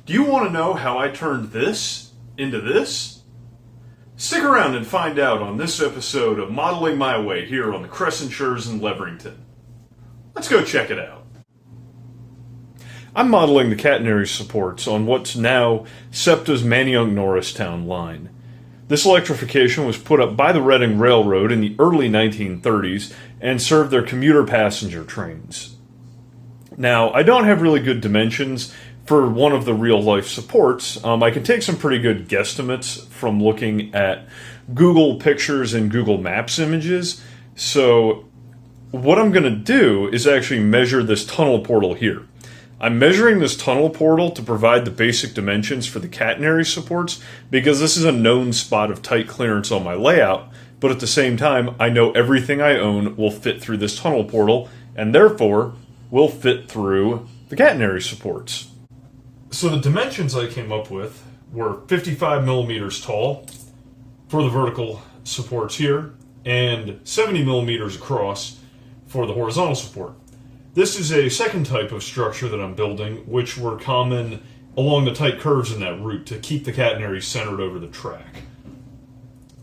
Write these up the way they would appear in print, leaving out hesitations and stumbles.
Do you want to know how I turned this into this? Stick around and find out on this episode of Modeling My Way here on the Crescent Shores in Leverington. Let's go check it out. I'm modeling the catenary supports on what's now SEPTA's Manayunk-Norristown line. This electrification was put up by the Reading Railroad in the early 1930s and served their commuter passenger trains. Now, I don't have really good dimensions for one of the real-life supports. I can take some pretty good guesstimates from looking at Google Pictures and Google Maps images. So what I'm going to do is actually measure this tunnel portal here. I'm measuring this tunnel portal to provide the basic dimensions for the catenary supports because this is a known spot of tight clearance on my layout, but at the same time, I know everything I own will fit through this tunnel portal and therefore will fit through the catenary supports. So the dimensions I came up with were 55 millimeters tall for the vertical supports here and 70 millimeters across for the horizontal support. This is a second type of structure that I'm building, which were common along the tight curves in that route to keep the catenary centered over the track.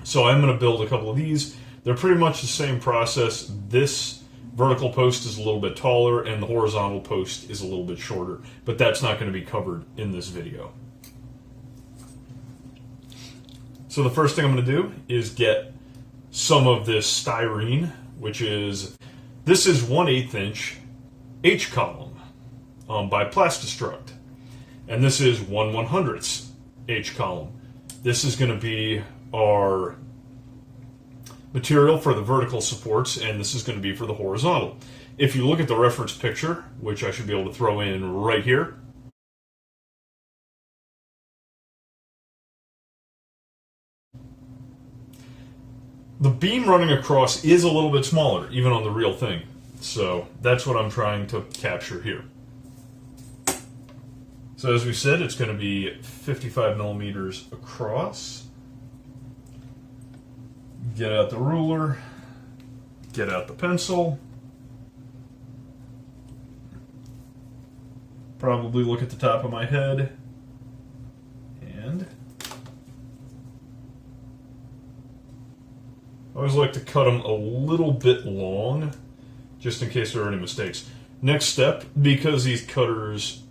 So I'm going to build a couple of these. They're pretty much the same process. This vertical post is a little bit taller and the horizontal post is a little bit shorter, but that's not going to be covered in this video. So the first thing I'm going to do is get some of this styrene, this is 1/8 inch H-column by Plastistruct, and this is 1/100th H-column. This is going to be our material for the vertical supports, and this is going to be for the horizontal. If you look at the reference picture, which I should be able to throw in right here, the beam running across is a little bit smaller, even on the real thing. So that's what I'm trying to capture here. So as we said, it's going to be 55 millimeters across. Get out the ruler, get out the pencil, probably look at the top of my head, and I always like to cut them a little bit long, just in case there are any mistakes. Next step, because these cutters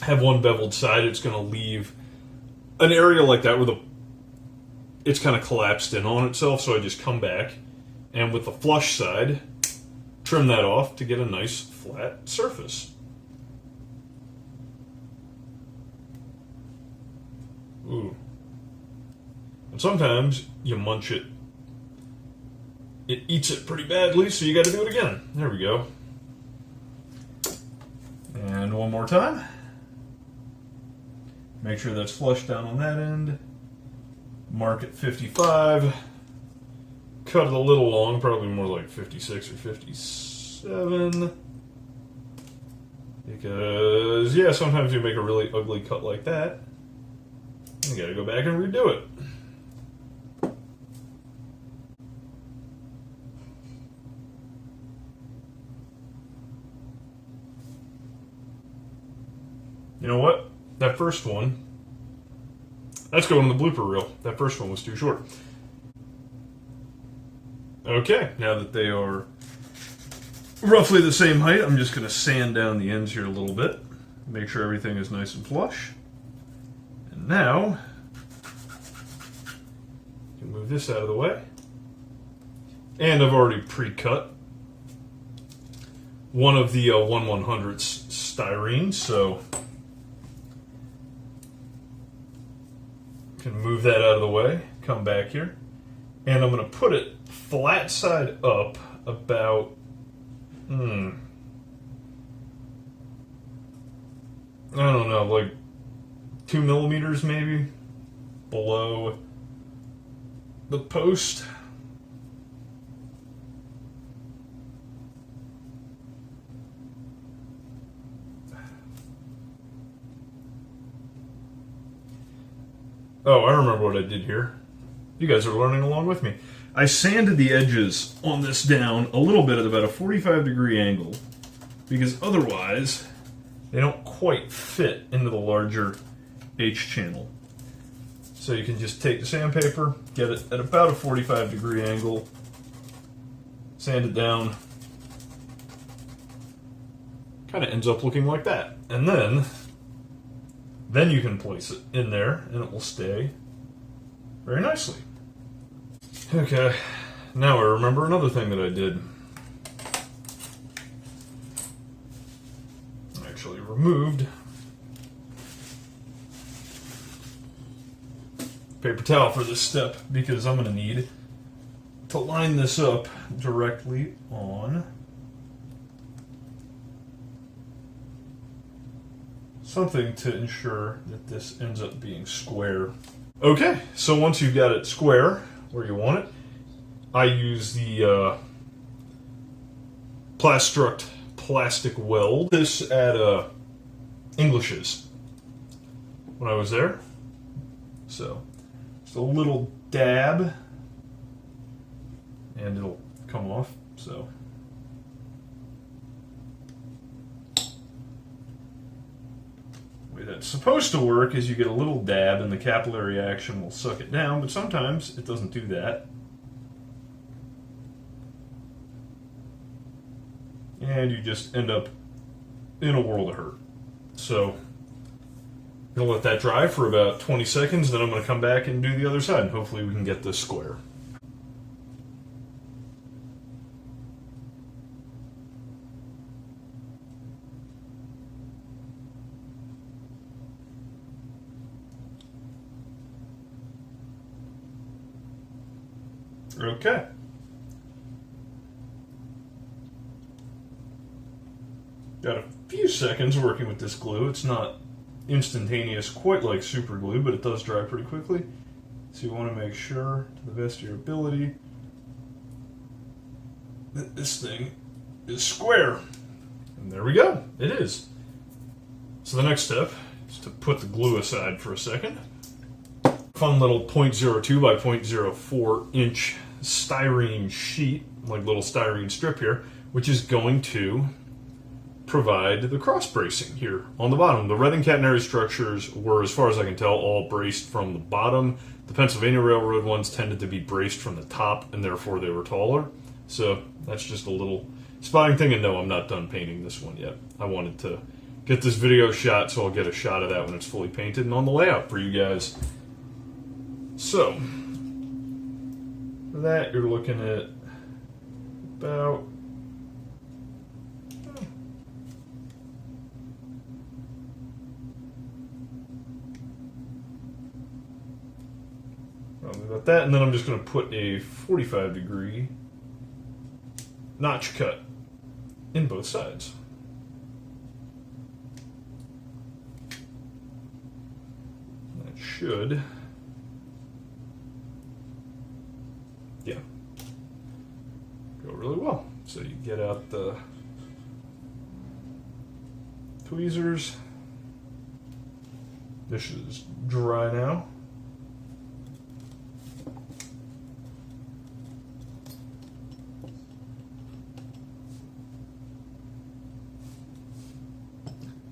have one beveled side, it's going to leave an area like that where it's kind of collapsed in on itself, so I just come back and with the flush side, trim that off to get a nice flat surface. Ooh. And sometimes you munch it. It eats it pretty badly, so you got to do it again. There we go. And one more time. Make sure that's flush down on that end. Mark at 55. Cut it a little long, probably more like 56 or 57. Because, yeah, sometimes you make a really ugly cut like that. You gotta go back and redo it. You know what? That first one, that's going in the blooper reel. That first one was too short. Okay, now that they are roughly the same height, I'm just going to sand down the ends here a little bit. Make sure everything is nice and flush. And now, you can move this out of the way. And I've already pre-cut one of the 1/100th styrene, so can move that out of the way, come back here, and I'm going to put it flat side up about, I don't know, like 2 millimeters maybe below the post. Oh, I remember what I did here. You guys are learning along with me. I sanded the edges on this down a little bit at about a 45-degree angle, because otherwise they don't quite fit into the larger H channel. So you can just take the sandpaper, get it at about a 45-degree angle, sand it down. Kind of ends up looking like that. And then you can place it in there and it will stay very nicely. Okay, now I remember another thing that I did. I actually removed paper towel for this step because I'm going to need to line this up directly on something to ensure that this ends up being square. Okay, so once you've got it square where you want it, I use the Plastruct plastic weld. This at English's when I was there. So just a little dab and it'll come off. So the way that's supposed to work is you get a little dab and the capillary action will suck it down, but sometimes it doesn't do that. And you just end up in a world of hurt. So I'm going to let that dry for about 20 seconds, then I'm going to come back and do the other side, and hopefully we can get this square. Okay. Got a few seconds working with this glue. It's not instantaneous quite like super glue, but it does dry pretty quickly. So you want to make sure, to the best of your ability, that this thing is square. And there we go. It is. So the next step is to put the glue aside for a second. Fun little 0.02 by 0.04 inch styrene sheet, like little styrene strip here, which is going to provide the cross bracing here on the bottom. The Reading Catenary structures were, as far as I can tell, all braced from the bottom. The Pennsylvania Railroad ones tended to be braced from the top, and therefore they were taller. So that's just a little spotting thing, and no, I'm not done painting this one yet. I wanted to get this video shot, so I'll get a shot of that when it's fully painted and on the layout for you guys. So, for that, you're looking at about about that, and then I'm just going to put a 45-degree notch cut in both sides. That should, yeah, go really well. So you get out the tweezers. This is dry now.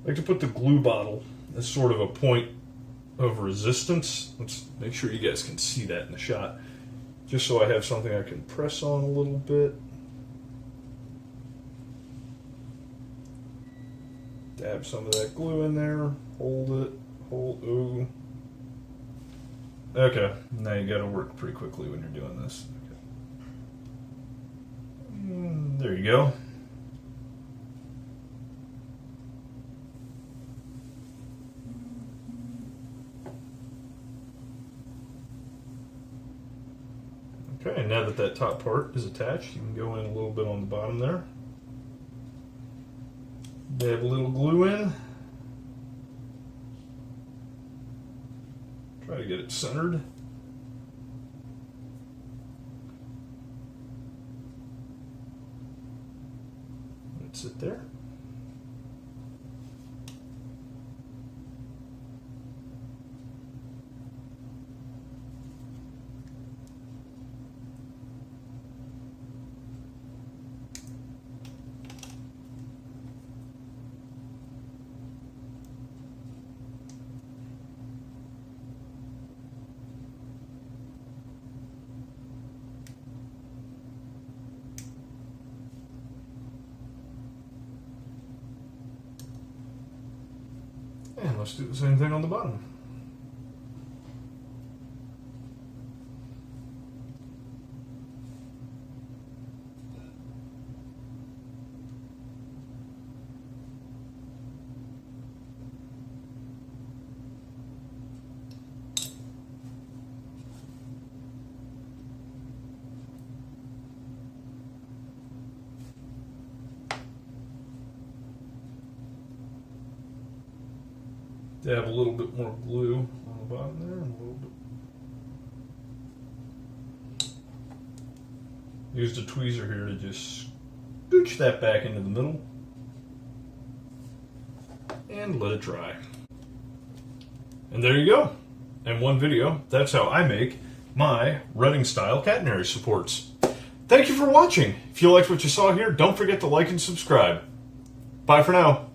I like to put the glue bottle as sort of a point of resistance. Let's make sure you guys can see that in the shot. Just so I have something I can press on a little bit. Dab some of that glue in there. Hold it. Ooh. Okay, now you gotta work pretty quickly when you're doing this. Okay. There you go. Okay, and now that that top part is attached, you can go in a little bit on the bottom there. Dab a little glue in. Try to get it centered. Let it sit there. And let's do the same thing on the bottom. Dab a little bit more glue on the bottom there, and a little bit. Used a tweezer here to just scooch that back into the middle and let it dry. And there you go. In one video, that's how I make my Reading style catenary supports. Thank you for watching. If you liked what you saw here, don't forget to like and subscribe. Bye for now.